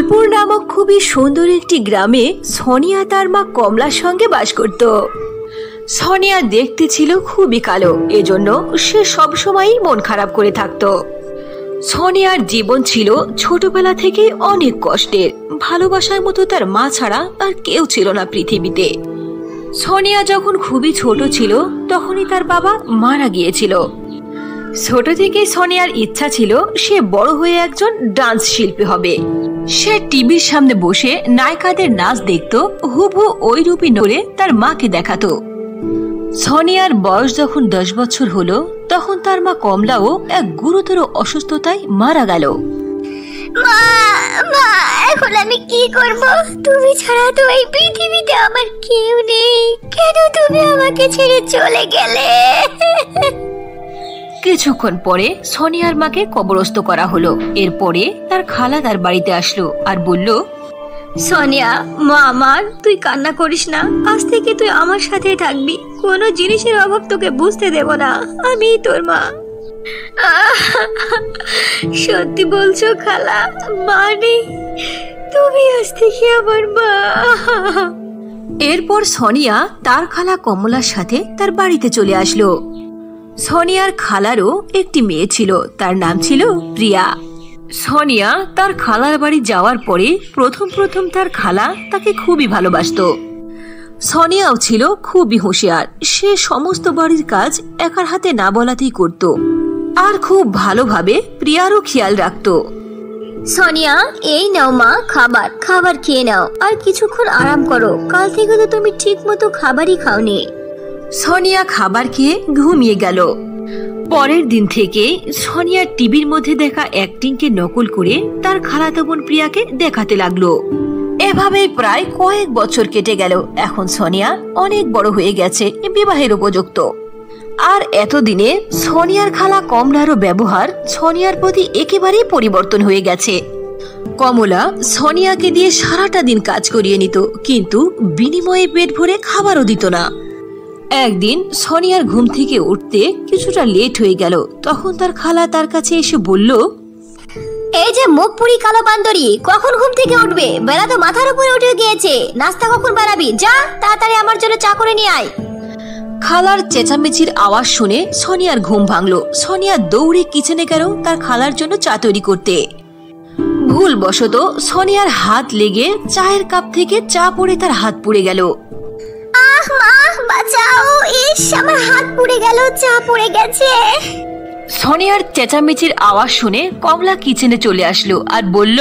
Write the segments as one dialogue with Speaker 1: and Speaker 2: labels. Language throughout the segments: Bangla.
Speaker 1: ফুলপুর নামক খুবই সুন্দর একটি গ্রামে সোনিয়া তার মা কমলার সঙ্গে বাস করত। সোনিয়া দেখতে ছিল খুবই কালো, এজন্য সে সবসময়ই মন খারাপ করে থাকত। সোনিয়ার জীবন ছিল ছোটবেলা থেকে অনেক কষ্টের। ভালোবাসার মতো তার মা ছাড়া আর কেউ ছিল না পৃথিবীতে। সোনিয়া যখন খুবই ছোট ছিল তখনই তার বাবা মারা গিয়েছিল। ছোট থেকেই সোনিয়ার ইচ্ছা ছিল সে বড় হয়ে একজন ডান্স শিল্পী হবে। সে টিভির সামনে বসে নায়িকাদের নাচ দেখত, হুবহু ওই রূপী করে তার মাকে দেখাতো। সোনিয়ার বয়স যখন 10 বছর হলো তখন তার মা কমলাও এক গুরুতর অসুস্থতায় মারা গেল।
Speaker 2: মা, এখন আমি কি করব? তুমি ছাড়া তো এই পৃথিবীতে আমার কেউ নেই। কেন তুমি আমাকে ছেড়ে চলে গেলে?
Speaker 1: কিছুক্ষণ পরে সোনিয়ার মাকে কবরস্থ করা হলো। এরপরে তার খালা তার বাড়িতে আসলো আর বলল,
Speaker 2: সোনিয়া, মা আমার, তুই কান্না করিস না। আজ থেকে তুই আমার সাথে থাকবি। কোনো জিনিসের অভাব তোকে বুঝতে দেব না। আমি তোর মা। সত্যি বলছো খালা? মানে তুমি আজ থেকে আমার মা?
Speaker 1: এরপর সোনিয়া তার খালা কমলার সাথে তার বাড়িতে চলে আসলো। সোনিয়ার খালারও একটি মেয়ে ছিল, তার নাম ছিল প্রিয়া। সোনিয়া তার খালার বাড়ি যাওয়ার পরে প্রথম তার খালা তাকে খুবই ভালোবাসতো। সোনিয়াও ছিল খুবই হুঁশিয়ার। সে সমস্ত বাড়ির কাজ একার হাতে না বলাতেই করত আর খুব ভালোভাবে প্রিয়ারও খেয়াল রাখতো।
Speaker 2: সোনিয়া, এই নাও মা খাবার। খাবার খেয়ে নাও আর কিছুক্ষণ আরাম করো। কাল থেকে তো তুমি ঠিক মতো খাবারই খাওনি।
Speaker 1: সোনিয়া খাবার খেয়ে ঘুমিয়ে গেল। পরের দিন থেকে সোনিয়া টিভির মধ্যে দেখা অ্যাক্টিংকে নকল করে তার খালাতো বোন প্রিয়াকে দেখাতে লাগলো। এভাবেই প্রায় কয়েক বছর কেটে গেল। এখন সোনিয়া অনেক বড় হয়ে গেছে, বিবাহের উপযুক্ত। আর এতদিনে সোনিয়ার খালা কমলারও ব্যবহার সোনিয়ার প্রতি একেবারেই পরিবর্তন হয়ে গেছে। কমলা সোনিয়াকে দিয়ে সারাটা দিন কাজ করিয়ে নিত, কিন্তু বিনিময়ে পেট ভরে খাবারও দিত না। একদিন সোনিয়ার ঘুম থেকে উঠতে কিছুটা লেট হয়ে গেল। তখন তার খালা তার কাছে এসে বলল,
Speaker 2: এই যে মুখ পুরি কালো বান্দরি, কখন ঘুম থেকে উঠবে? বেলা তো মাথার উপরে উঠে গিয়েছে। নাস্তা কখন বানাবি? যা তাড়াতাড়ি আমার জন্য চা করে নিয়ে আয়।
Speaker 1: খালার চেঁচামেচির আওয়াজ শুনে সোনিয়ার ঘুম ভাঙলো। সোনিয়া দৌড়ে কিচেনে গেল তার খালার জন্য চা তৈরি করতে। ভুলবশত সোনিয়ার হাত লেগে চায়ের কাপ থেকে চা পড়ে তার হাত পুড়ে গেল।
Speaker 2: আহ মা, বাঁচাও! ইস, আমার হাত পুড়ে গেল, চা পড়ে গেছে।
Speaker 1: সোনিয়ার চেঁচামেচির আওয়াজ শুনে কমলা কিচেনে চলে আসলো আর বলল,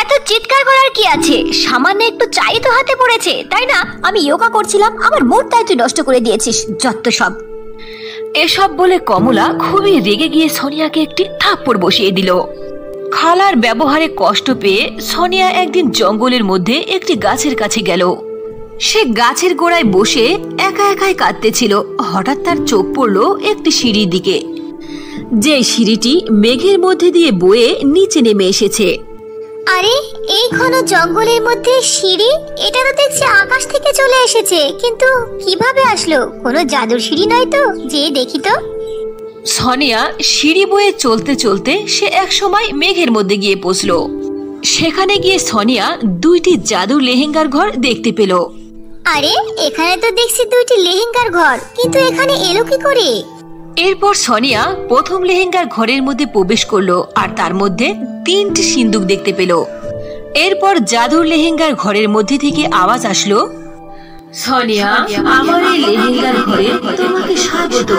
Speaker 2: এত চিৎকার করার কি আছে? সামান্য একটু চাই তো হাতে পড়েছে, তাই না? আমি যোগা করছিলাম, আমার মুডটাই তুই নষ্ট করে দিয়েছিস, যত সব।
Speaker 1: এসব বলে কমলা খুবই রেগে গিয়ে সোনিয়াকে একটি থাপ্পড় বসিয়ে দিল। খালার ব্যবহারে কষ্ট পেয়ে সোনিয়া একদিন জঙ্গলের মধ্যে একটি গাছের কাছে গেল। সে গাছের গোড়ায় বসে একা একাই কাঁদতেছিল। হঠাৎ তার চোখ পড়ল একটি সিঁড়ির দিকে, যে সিঁড়িটি মেঘের মধ্যে দিয়ে বয়ে নিচে নেমে এসেছে।
Speaker 2: আরে, এই ঘন জঙ্গলের মধ্যে সিঁড়ি? এটা তো দেখছি আকাশ থেকে চলে এসেছে, কিন্তু কিভাবে আসলো? কোনো জাদুর সিঁড়ি নয় তো? যে দেখি তো।
Speaker 1: সোনিয়া সিঁড়ি বয়ে চলতে চলতে সে এক সময় মেঘের মধ্যে গিয়ে পৌঁছলো। সেখানে গিয়ে সোনিয়া দুইটি জাদুর লেহেঙ্গার ঘর দেখতে পেল।
Speaker 2: আরে, এখানে তো দেখছি দুইটি লেহেঙ্গার ঘর, কিন্তু এখানে এলো কি করে?
Speaker 1: এরপর সোনিয়া প্রথম লেহেঙ্গার ঘরের মধ্যে প্রবেশ করলো আর তার মধ্যে 3টি সিন্দুক দেখতে পেল। এরপর জাদুর লেহেঙ্গার ঘরের মধ্যে থেকে আওয়াজ আসলো, সোনিয়া, আমার এই লেহেঙ্গার ঘরে তোমাকে স্বাগত।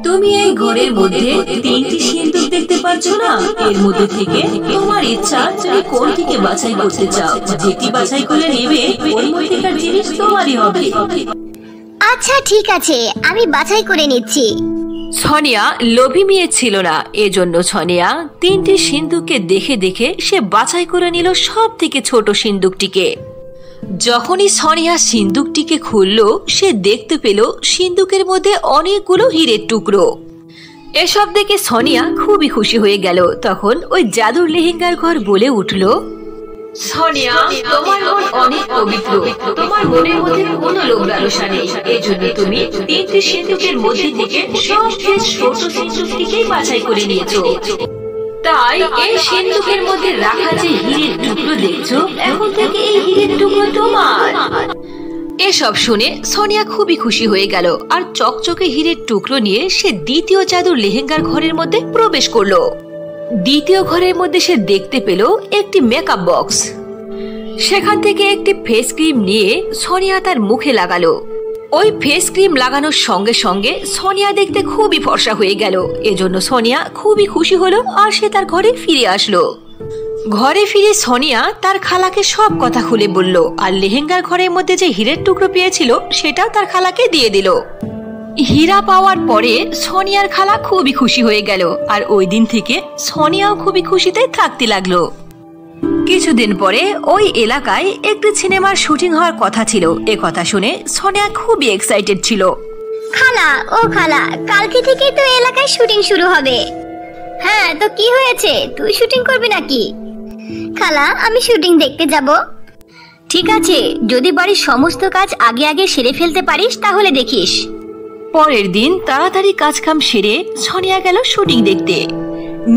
Speaker 1: তুমি এই ঘরের মধ্যে 3টি সিন্দুক দেখতে পাচ্ছ না? এর মধ্যে থেকে তোমার ইচ্ছা তুমি কোনটিকে বাছাই করতে চাও। যেটি বাছাই করে নেবে ওর মধ্যেকার জিনিস তোমারই হবে।
Speaker 2: আচ্ছা ঠিক আছে, আমি বাছাই করে নিচ্ছি।
Speaker 1: সোনিয়া লোভী মেয়ে ছিল না, এজন্য সোনিয়া 3টি সিন্দুককে দেখে দেখে সে বাছাই করে নিল সব থেকে ছোট সিন্দুকটিকে। যখনই সোনিয়া সিন্দুকটিকে খুলল, সে দেখতে পেল সিন্দুকের মধ্যে অনেকগুলো হীরের টুকরো। এসব দেখে সোনিয়া খুবই খুশি হয়ে গেল। তখন ওই জাদুর লেহেঙ্গার ঘর বলে উঠল, সোনিয়া, তোমার মন অনেক পবিত্র। তোমার মনের মধ্যে কোনো লোভ লালসা নেই। এজন্য তুমি 3টি সিন্দুকের মধ্যে থেকে সবচেয়ে ছোট সিন্দুকটিকেই বাছাই করে নিয়েছো। তাই এই সিন্দুকের মধ্যে রাখা যে হীরের দেখছো, এখন থেকে এই হীরের টুকরো তোমার। এসব শুনে সোনিয়া খুবই খুশি হয়ে গেল আর চকচকে হীরের টুকরো নিয়ে সে দ্বিতীয় জাদুর লেহেঙ্গার ঘরের মধ্যে প্রবেশ করলো। দ্বিতীয় ঘরের মধ্যে সে দেখতে পেল একটি মেকআপ বক্স। সেখান থেকে একটি ফেস ক্রিম নিয়ে সোনিয়া তার মুখে লাগালো। ওই ফেস ক্রিম লাগানোর সঙ্গে সঙ্গে সোনিয়া দেখতে খুবই ফর্সা হয়ে গেল। এজন্য সোনিয়া খুবই খুশি হলো আর সে তার ঘরে ফিরে আসলো। ঘরে ফিরে সোনিয়া তার খালাকে সব কথা খুলে বলল আর লেহেঙ্গার ঘরের মধ্যে যে হীরের টুকরো পেয়েছিল সেটাও তার খালাকে দিয়ে দিল। হীরা পাওয়ার পরে সোনিয়ার খালা খুবই খুশি হয়ে গেল আর ওই দিন থেকে সোনিয়াও খুবই খুশিতে থাকতে লাগলো। কিছুদিন পরে ওই এলাকায় একটি সিনেমার শুটিং হওয়ার কথা ছিল। এ কথা শুনে সোনিয়া খুবই এক্সাইটেড ছিল।
Speaker 2: খালা, ও খালা, কালকে থেকে তো এলাকায় শুটিং শুরু হবে। হ্যাঁ, তো কি হয়েছে, তুই শুটিং করবি নাকি? খালা, আমি শুটিং দেখতে যাব।
Speaker 1: ঠিক আছে, যদি বাড়ির সমস্ত কাজ আগে আগে সেরে ফেলতে পারিস তাহলে দেখিস। পরের দিন তাড়াতাড়ি কাজকাম সেরে সোনিয়া গেল শুটিং দেখতে।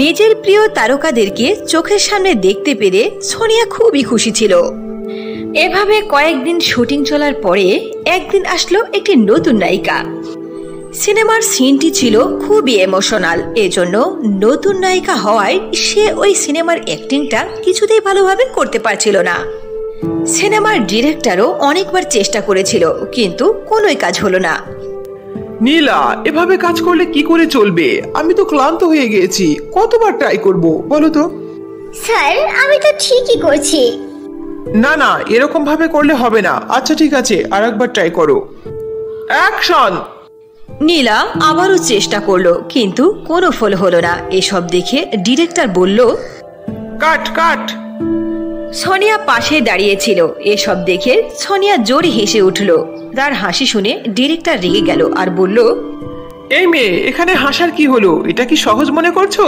Speaker 1: নিজের প্রিয় তারকাদেরকে চোখের সামনে দেখতে পেরে সোনিয়া খুবই খুশি ছিল। এভাবে কয়েকদিন শুটিং চলার পরে একদিন আসলো একটি নতুন নায়িকা। সিনেমার সিনটি ছিল খুবই ইমোশনাল। এজন্য নতুন নায়িকা হওয়ায় সে ওই সিনেমার অ্যাক্টিংটা কিছুতেই ভালোভাবে করতে পারছিল না। সিনেমার ডিরেক্টরও অনেকবার চেষ্টা করেছিল কিন্তু কোনোই কাজ হলো না।
Speaker 3: নীলা, এভাবে কাজ করলে কি করে চলবে? আমি তো ক্লান্ত হয়ে গেছি, কতবার ট্রাই করব বলো তো?
Speaker 2: স্যার, আমি তো ঠিকই করছি।
Speaker 3: না না, এরকম ভাবে করলে হবে না। আচ্ছা ঠিক আছে, আরেকবার ট্রাই করো। অ্যাকশন।
Speaker 1: নীলা আবারও চেষ্টা করলো কিন্তু কোনো ফল হলো না। এসব দেখে ডিরেক্টর বলল,
Speaker 3: কাট কাট।
Speaker 1: সোনিয়া পাশে দাঁড়িয়েছিল। এসব দেখে সোনিয়া জোরে হেসে উঠল। তার হাসি শুনে ডিরেক্টর রেগে গেল আর বলল,
Speaker 3: এই মেয়ে, এখানে হাসার কি হলো? এটা কি সহজ মনে করছো?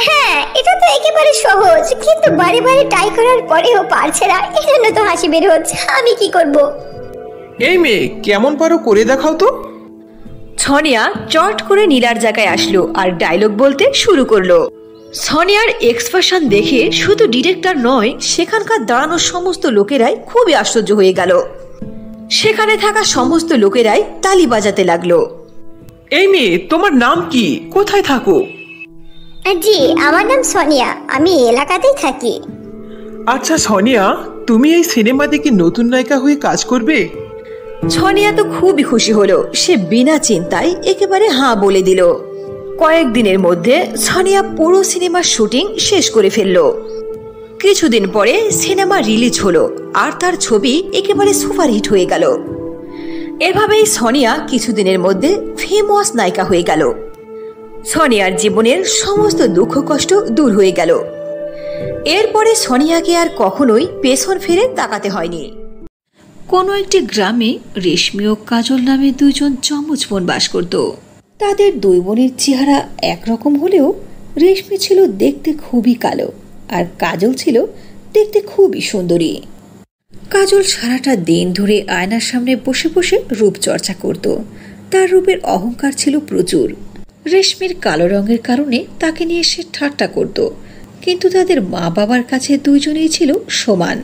Speaker 2: হ্যাঁ, এটা তো একেবারে সহজ, কিন্তু বারে বারে ট্রাই করার পরেও পারছে না, এজন্য তো হাসি বের হচ্ছে। আমি কি করব?
Speaker 3: এই মেয়ে, কেমন পারো করে দেখাও তো।
Speaker 1: সোনিয়া চট করে নীলার জায়গায় আসলো আর ডায়লগ বলতে শুরু করলো। সোনিয়ার এক্সপ্রেশন দেখে শুধু ডিরেক্টর নয়, সেখানকার দাঁড়ানো সমস্ত লোকেরাই খুবই আশ্চর্য হয়ে গেল। সেখানে থাকা সমস্ত লোকেরাই তালি বাজাতে লাগলো।
Speaker 3: এই মেয়ে, তোমার নাম কি? কোথায় থাকো?
Speaker 2: জি, আমার নাম সোনিয়া, আমি এলাকাতেই থাকি।
Speaker 3: আচ্ছা সোনিয়া, তুমি এই সিনেমা দেখে নতুন নায়িকা হয়ে কাজ করবে?
Speaker 1: সোনিয়া তো খুবই খুশি হলো। সে বিনা চিন্তায় একেবারে হাঁ বলে দিল। কয়েকদিনের মধ্যে সোনিয়া পুরো সিনেমার শুটিং শেষ করে ফেললো। কিছুদিন পরে সিনেমা রিলিজ হলো আর তার ছবি একেবারে সুপারহিট হয়ে গেল। এভাবেই সোনিয়া কিছুদিনের মধ্যে ফেমাস নায়িকা হয়ে গেল। সোনিয়ার জীবনের সমস্ত দুঃখ কষ্ট দূর হয়ে গেল। এরপরে সোনিয়াকে আর কখনোই পেছন ফিরে তাকাতে হয়নি। কোনো একটি গ্রামে রেশমি ও কাজল নামে দুইজন যমজ বোন বাস করত। তাদের দুই বোনের চেহারা একরকম হলেও রেশমি ছিল দেখতে খুবই কালো আর কাজল ছিল দেখতে খুবই সুন্দরী। কাজল সারাটা দিন ধরে আয়নার সামনে বসে বসে রূপচর্চা করত। তার রূপের অহংকার ছিল প্রচুর। রেশমির কালো রঙের কারণে তাকে নিয়ে সে ঠাট্টা করত, কিন্তু তাদের মা বাবার কাছে দুইজনেই ছিল সমান।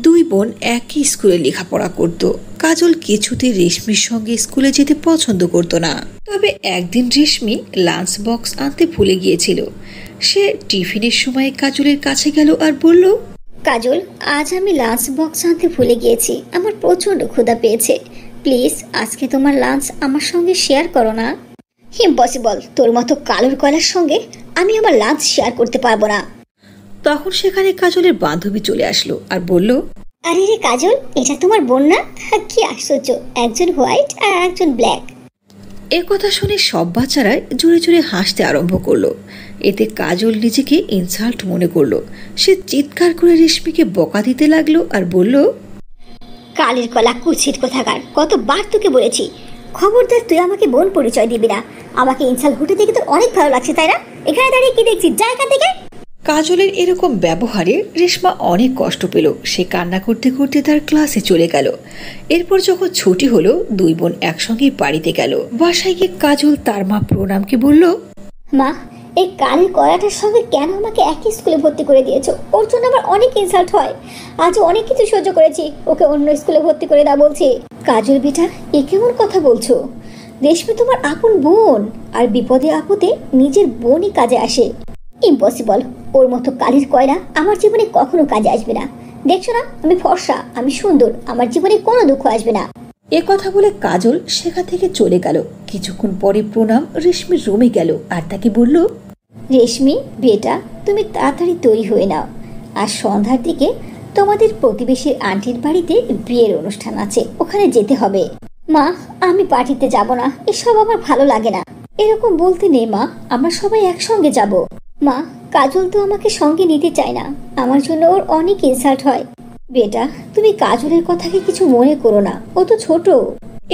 Speaker 1: দুই বোন একই স্কুলে লেখাপড়া করত। কাজল কিছুতে রেশমির সঙ্গে স্কুলে যেতে পছন্দ করত না। তবে একদিন রেশমি লাঞ্চ বক্স আনতে ভুলে গিয়েছিল। সে টিফিনের সময় কাজলের কাছে গেল আর বলল,
Speaker 2: কাজল, আজ আমি লাঞ্চ বক্স আনতে ভুলে গিয়েছি। আমার প্রচন্ড ক্ষুধা পেয়েছে। প্লিজ আজকে তোমার লাঞ্চ আমার সঙ্গে শেয়ার করো না। ইম্পসিবল, তোর মতো কালোর কয়লার সঙ্গে আমি আমার লাঞ্চ শেয়ার করতে পারবো না।
Speaker 1: তখন সেখানে কাজলের বান্ধবী চলে আসলো আর বলল,
Speaker 2: আরে রে কাজল, এটা তোমার বোন না? কি আশ্চর্য, একজন হোয়াইট আর একজন ব্ল্যাক।
Speaker 1: এ কথা শুনে সব বাচ্চারা জোরে জোরে হাসতে আরম্ভ করলো। এতে কাজল নিজেকে ইনসাল্ট মনে করলো। সে চিৎকার করে রেশমিকে বকা দিতে লাগলো আর বলল,
Speaker 2: কালের কলা কুচিত কোথাকার, কতবার তোকে বলেছি খবরদার তুই আমাকে বোন পরিচয় দিবি না। আমাকে ইনসাল্ট হতে দেখে তোর অনেক ভালো লাগছে তাই না? এখানে দাঁড়িয়ে কি দেখছিস, যা এখান থেকে।
Speaker 1: কাজলের এরকম ব্যবহারে রেশমা অনেক কষ্ট পেল। সে কান্না করতে করতে তার ক্লাসে চলে গেল। এরপর যখন ছুটি হলো, দুই বোন একসঙ্গে বাড়িতে গেল। বাসায় গিয়ে কাজল তার মা প্রণামকে বলল,
Speaker 2: মা, এই কালের কড়াটার সঙ্গে কেন আমাকে একই স্কুলে ভর্তি করে দিয়েছো? ওর জন্য আমার অনেক ইনসাল্ট হয়। আজ অনেক কিছু সহ্য করেছি, ওকে অন্য স্কুলে ভর্তি করে দাও বলছি। কাজল বেটা, এ কেমন কথা বলছো? রেশমি তোমার আপন বোন, আর বিপদে আপদে নিজের বোনই কাজে আসে। ইম্পসিবল, ওর মতো কালির কয়লা আমার জীবনে কখনো কাজে আসবে না। দেখছো না আমি ফর্সা, আমি সুন্দর, আমার জীবনে কোনো দুঃখ আসবে না।
Speaker 1: এ কথা বলে কাজল সেখান থেকে চলে গেল। কিছুক্ষণ পরে প্রণাম রেশমির রুমে গেল আর তাকে বলল,
Speaker 2: রেশমি বেটা, তুমি তাড়াতাড়ি তৈরি হয়ে নাও। আর সন্ধ্যার দিকে তোমাদের প্রতিবেশীর আন্টির বাড়িতে বিয়ের অনুষ্ঠান আছে, ওখানে যেতে হবে। মা, আমি পার্টিতে যাব না, এসব আমার ভালো লাগে না। এরকম বলতে নেই মা, আমরা সবাই একসঙ্গে যাব। মা, কাজল তো আমাকে সঙ্গে নিতে চায় না, আমার জন্য ওর অনেক ইনসাল্ট হয়। বেটা, তুমি কাজলের কথাকে কিছু মনে করো না, ও তো ছোট।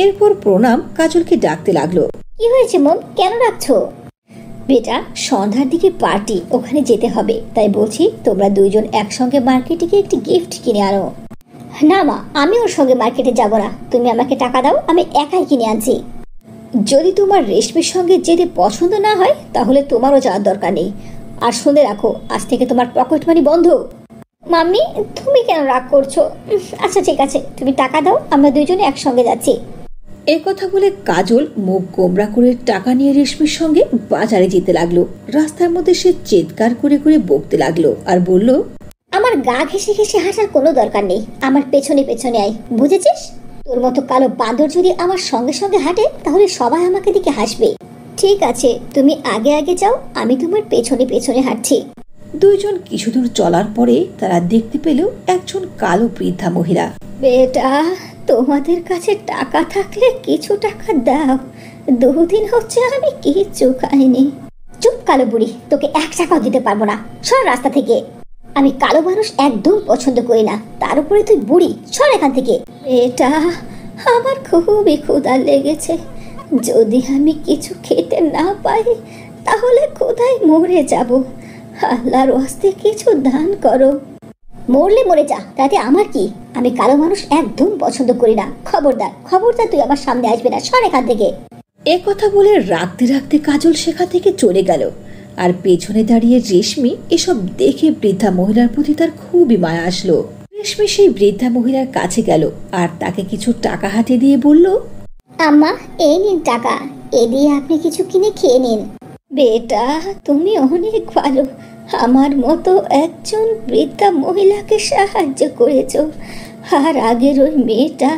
Speaker 1: এরপর প্রণাম কাজলকে ডাকতে লাগলো।
Speaker 2: কি হয়েছে মম, কেন রাখছো? বেটা, সন্ধ্যার দিকে পার্টি, ওখানে যেতে হবে, তাই বলছি তোমরা দুইজন একসঙ্গে মার্কেটে গিয়ে একটি গিফট কিনে আনো। না মা, আমি ওর সঙ্গে মার্কেটে যাব না, তুমি আমাকে টাকা দাও, আমি একাই কিনে আনছি।
Speaker 1: যদি তোমার রেশমির সঙ্গে যেতে পছন্দ না হয় তাহলে তোমারও যাওয়ার দরকার নেই। আর শুনে রাখো, আজ থেকে তোমার পকেট মানি বন্ধ।
Speaker 2: মাম্মি, তুমি কেন রাগ করছো? আচ্ছা ঠিক আছে, তুমি টাকা দাও, আমরা দুইজনে একসঙ্গে যাচ্ছি।
Speaker 1: এ কথা বলে কাজল মুখ গোমরা করে টাকা নিয়ে রেশমির সঙ্গে বাজারে যেতে লাগলো। রাস্তার মধ্যে সে চিৎকার করে করে বকতে লাগলো আর বলল,
Speaker 2: আমার গা ঘেঁষে ঘেঁষে হাঁটার কোনো দরকার নেই, আমার পেছনে পেছনে আয়, বুঝেছিস? তোর মতো কালো বাঁদর যদি আমার সঙ্গে সঙ্গে হাঁটে তাহলে সবাই আমাকে দিকে হাসবে। ঠিক আছে, তুমি আগে আগে যাও, আমি তোমার পেছনে পেছনে হাঁটছি।
Speaker 1: দুইজন কিছু দূর চলার পরে তারা দেখতে পেল একজন কালো বৃদ্ধা মহিলা।
Speaker 2: বেটা, তোমাদের কাছে টাকা থাকলে কিছু টাকা দাও, 2 দিন হচ্ছে আমি কিচ্ছু খাইনি। চুপ কালো বুড়ি, তোকে 1 টাকাও দিতে পারবো না, সর রাস্তা থেকে। আমি কালো মানুষ একদম পছন্দ করি না, তার উপরে তুই বুড়ি, সর এখান থেকে। বেটা, আমার খুবই ক্ষুধা লেগেছে, যদি আমি কিছু খেতে না পাই তাহলে ক্ষুধায় মরে যাব। আল্লাহর ওয়াস্তে কিছু দান করো। মরলে মরে যা, তাতে আমার কি? আমি কালো মানুষ একদম পছন্দ করি না। খবরদার খবরদার, তুই আমার সামনে আসবে না, সর এখান থেকে।
Speaker 1: এ কথা বলে রাখতে রাখতে কাজল সেখান থেকে চলে গেল। আর পেছনে দাঁড়িয়ে রেশমি এসব দেখে বৃদ্ধা মহিলার প্রতি তার খুবই মায়া আসলো। রেশমি সেই বৃদ্ধা মহিলার কাছে গেল আর তাকে কিছু টাকা হাতে দিয়ে বলল,
Speaker 2: আম্মা, এই নিন টাকা, এ দিয়ে আপনি কিছু কিনে খেয়ে নিন। বেটা, তুমি অনেক ভালো, আমার মতো একজন বৃদ্ধা মহিলাকে সাহায্য করেছো। আর আগের ওই মেয়েটা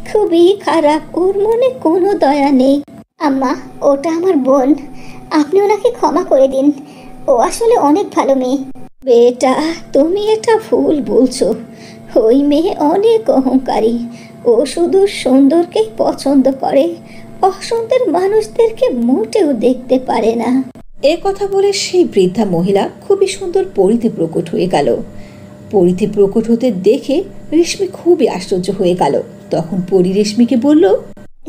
Speaker 2: খুবই খারাপ, ওর মনে কোনো দয়া নেই। আম্মা, ওটা আমার বোন, আপনি ওনাকে ক্ষমা করে দিন, ও আসলে অনেক ভালো মেয়ে। বেটা, তুমি এটা ভুল বলছো, ওই মেয়ে অনেক অহংকারী, ও শুধু সুন্দরকেই পছন্দ করে, অসুন্দর মানুষদেরকে মোটেও দেখতে পারে না।
Speaker 1: এ কথা বলে সেই বৃদ্ধা মহিলা খুবই সুন্দর পরীতে প্রকট হয়ে গেল। পরীতে প্রকট হতে দেখে রেশমি খুবই আশ্চর্য হয়ে গেল। তখন পরী রেশমিকে বলল,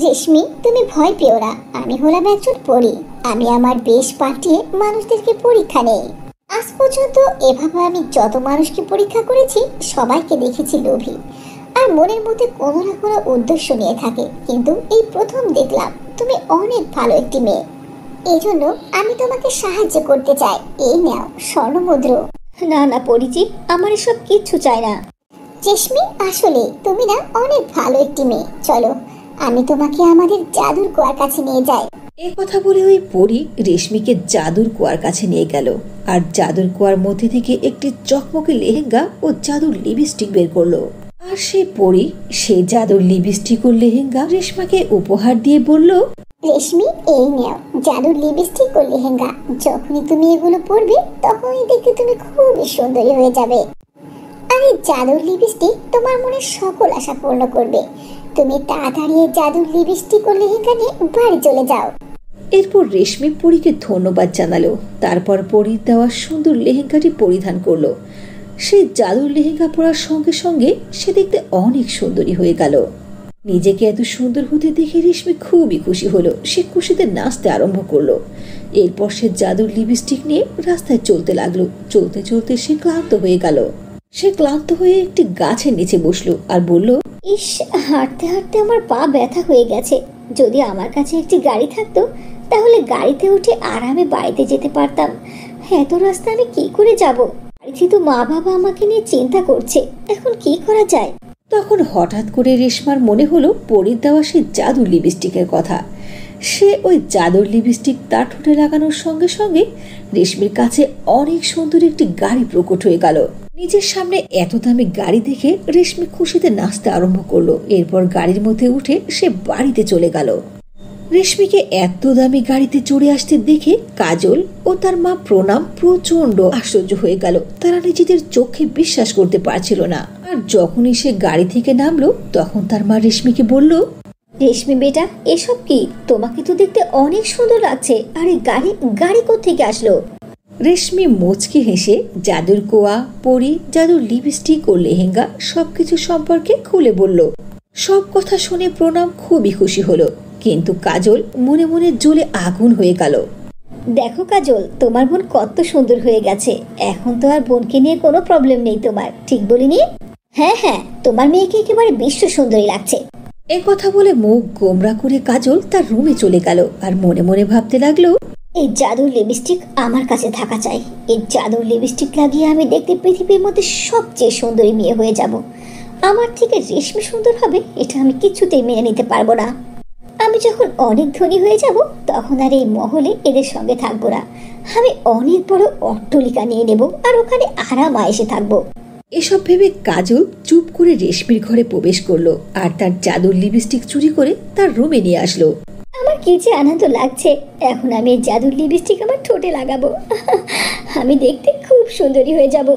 Speaker 2: রেশমি, তুমি ভয় পেও না, আমি হলাম একজন পরী, আমি আমার বেশ পাঠিয়ে মানুষদেরকে পরীক্ষা নেই। আজ পর্যন্ত এভাবে আমি যত মানুষকে পরীক্ষা করেছি সবাইকে দেখেছি লোভী, আর মনের মধ্যে কোনো না কোনো উদ্দেশ্য নিয়ে থাকে, কিন্তু এই প্রথম দেখলাম তুমি অনেক ভালো একটি মেয়ে। এই জন্য আমি তোমাকে সাহায্য করতে চাই, এই নাও স্বর্ণমুদ্র। না না পরিচি, আমার এসব কিচ্ছু চাই না। রেশমি, আসলে তুমি না অনেক ভালো একটি মেয়ে, চলো আমি তোমাকে আমাদের জাদুর কুয়ার কাছে নিয়ে যাই।
Speaker 1: এ কথা বলে ওই পরী রেশমিকে জাদুর কুয়ার কাছে নিয়ে গেল আর জাদুর কুয়ার মধ্যে থেকে একটি চকমকে লেহেঙ্গা ও জাদুর লিপস্টিক বের করলো। আর সেই পরী সেই জাদুর লিপস্টিক ও লেহেঙ্গা রেশমাকে উপহার দিয়ে বলল,
Speaker 2: রেশমি, এই নাও জাদুর লিপস্টিক ও লেহেঙ্গা, যখনই তুমি এগুলো পরবে তখনই দেখতে তুমি খুবই সুন্দরী হয়ে যাবে। আর এই জাদুর লিপস্টিক তোমার মনের সকল আশা পূর্ণ করবে। তুমি তাড়াতাড়ি এই জাদুর লিপস্টিক ও লেহেঙ্গা নিয়ে বাড়ি চলে যাও।
Speaker 1: এরপর রেশমি পরীকে ধন্যবাদ জানালো। তারপর পরীর দেওয়া সুন্দর লেহেঙ্গাটি পরিধান করলো। সেই জাদুর লেহেঙ্গা পরার সঙ্গে সঙ্গে সে দেখতে অনেক সুন্দরী হয়ে গেল। নিজেকে এত সুন্দর হতে দেখে রেশমি খুবই খুশি হলো। সে খুশিতে নাচতে আরম্ভ করলো। এরপর সে জাদুর লিপস্টিক নিয়ে রাস্তায় চলতে লাগলো। চলতে চলতে সে ক্লান্ত হয়ে গেল। সে ক্লান্ত হয়ে একটি গাছের নিচে বসলো আর বলল,
Speaker 2: ইস, হাঁটতে হাঁটতে আমার পা ব্যথা হয়ে গেছে, যদি আমার কাছে একটি গাড়ি থাকতো তাহলে গাড়িতে উঠে আরামে বাড়িতে যেতে পারতাম। এত রাস্তা আমি কি করে যাব? বাড়িতে তো মা বাবা আমাকে নিয়ে চিন্তা করছে, এখন কি করা যায়?
Speaker 1: তখন হঠাৎ করে রেশমার মনে হলো পরীর দেওয়া সেই জাদুর লিপস্টিকের কথা। সে ওই জাদুর লিপস্টিক তার ঠোঁটে লাগানোর সঙ্গে সঙ্গে রেশমির কাছে অনেক সুন্দর একটি গাড়ি প্রকট হয়ে গেল। নিজের সামনে এত দামি গাড়ি দেখে রেশমি খুশিতে নাচতে আরম্ভ করলো। এরপর গাড়ির মধ্যে উঠে সে বাড়িতে চলে গেল। রেশমিকে এত দামি গাড়িতে চড়ে আসতে দেখে কাজল ও তার মা প্রণাম প্রচন্ড আশ্চর্য হয়ে গেল। তারা নিজেদের চোখে বিশ্বাস করতে পারছিল না। আর যখনই সে গাড়ি থেকে নামলো তখন তার মা রেশমিকে বলল,
Speaker 2: রেশমি বেটা, এসব কি? তোমাকে তো দেখতে অনেক সুন্দর লাগছে। আর এই গাড়ি কোত্থেকে আসলো?
Speaker 1: রেশমি মুচকি হেসে জাদুর কোয়া, পরি, জাদুর লিপস্টিক ও লেহেঙ্গা সবকিছু সম্পর্কে খুলে বলল। সব কথা শুনে প্রণাম খুবই খুশি হলো, কিন্তু কাজল মনে মনে জ্বলে আগুন হয়ে গেল।
Speaker 2: দেখো কাজল, তোমার বোন কত সুন্দর হয়ে গেছে। এখন তো আর বোনকে নিয়ে কোনো প্রবলেম নেই তোমার, ঠিক বলিনি? হ্যাঁ হ্যাঁ, তোমার মেয়েকে একেবারে বিশ্ব সুন্দরী লাগছে।
Speaker 1: এ কথা বলে মুখ গোমরা করে কাজল তার রুমে চলে গেল আর মনে মনে ভাবতে লাগলো,
Speaker 2: এই জাদুর লিপস্টিক আমার কাছে থাকা চাই। এই জাদুর লিপস্টিক লাগিয়ে আমি দেখতে পৃথিবীর মধ্যে সবচেয়ে সুন্দরী মেয়ে হয়ে যাব। আমার থেকে রেশমি সুন্দর হবে এটা আমি কিছুতেই মেনে নিতে পারবো না। আমি যখন অনেক ধনী হয়ে যাব তখন আর এই মহলে এদের সঙ্গে থাকবো না। আমি অনেক বড় অট্টালিকা নিয়ে নেব আর ওখানে আরাম আয়েসে থাকবো।
Speaker 1: এসব ভেবে কাজল চুপ করে রেশমির ঘরে প্রবেশ করলো আর তার জাদুর লিপস্টিক চুরি করে তার রুমে নিয়ে আসলো।
Speaker 2: আমার কি যে আনন্দ লাগছে! এখন আমি এই জাদুর লিপস্টিক আমার ঠোঁটে লাগাবো। আমি দেখতে খুব সুন্দরী হয়ে যাব।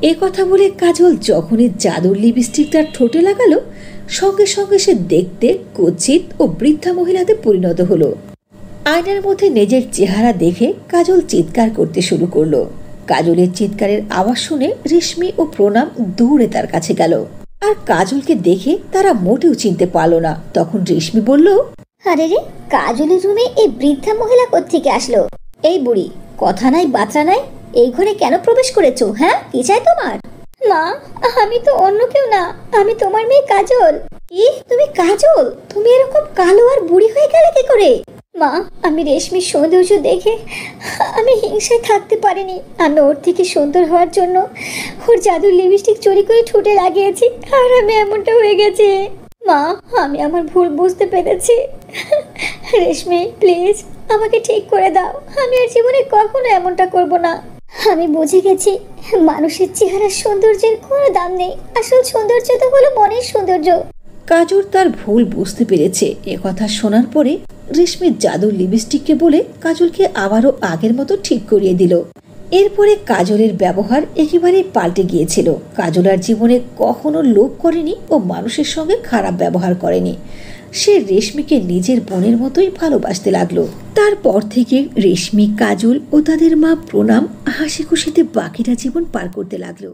Speaker 1: এ কথা বলে কাজল যখনই জাদুর লিপস্টিক তার ঠোঁটে লাগালো সঙ্গে সঙ্গে সে দেখতে কুৎসিত ও বৃদ্ধা মহিলাতে পরিণত হলো। আয়নার মধ্যে নিজের চেহারা দেখে কাজল চিৎকার করতে শুরু করলো। কাজলের চিৎকারের আওয়াজ শুনে রেশমি ও প্রণাম দৌড়ে তার কাছে গেল। আর কাজলকে দেখে তারা মোটেও চিনতে পারল না। তখন রেশমি বলল,
Speaker 2: আরে রে, কাজলের রুমে এই বৃদ্ধা মহিলা কোত্থেকে আসলো? এই বুড়ি, কথা নাই বার্তা নাই, এই ঘরে কেন প্রবেশ করেছো? হ্যাঁ, কি চাই তোমার? মা, আমি তো অন্য কেউ না, আমি তোমার মেয়ে কাজল। কি, তুমি কাজল? তুমি এরকম কালো আর বুড়ি হয়ে গেলে কি করে? মা, আমি রেশমির সৌন্দর্য দেখে আমি হিংসায় থাকতে পারিনি। আমি ওর থেকে সুন্দর হওয়ার জন্য ওর জাদুর লিপস্টিক চুরি করে ঠোঁটে লাগিয়েছি আর আমি এমনটা হয়ে গেছে। মা, আমি আমার ভুল বুঝতে পেরেছি। রেশমি, প্লিজ আমাকে ঠিক করে দাও। আমি আর জীবনে কখনো এমনটা করব না। আমি বুঝে গেছি মানুষের চেহারার সৌন্দর্যের কোনো দাম নেই। আসল সৌন্দর্য তো হলো মনের সৌন্দর্য।
Speaker 1: কাজল তার ভুল বুঝতে পেরেছে। এ কথা শোনার পরে রেশমির জাদুর লিপস্টিককে বলে কাজলকে আবারও আগের মতো ঠিক করিয়ে দিল। এরপরে কাজলের ব্যবহার একেবারেই পাল্টে গিয়েছিল। কাজল আর জীবনে কখনো লোভ করেনি ও মানুষের সঙ্গে খারাপ ব্যবহার করেনি। সে রেশমিকে নিজের বোনের মতোই ভালোবাসতে লাগলো। তারপর থেকে রেশমি, কাজল ও তাদের মা প্রণাম হাসি খুশিতে বাকিটা জীবন পার করতে লাগলো।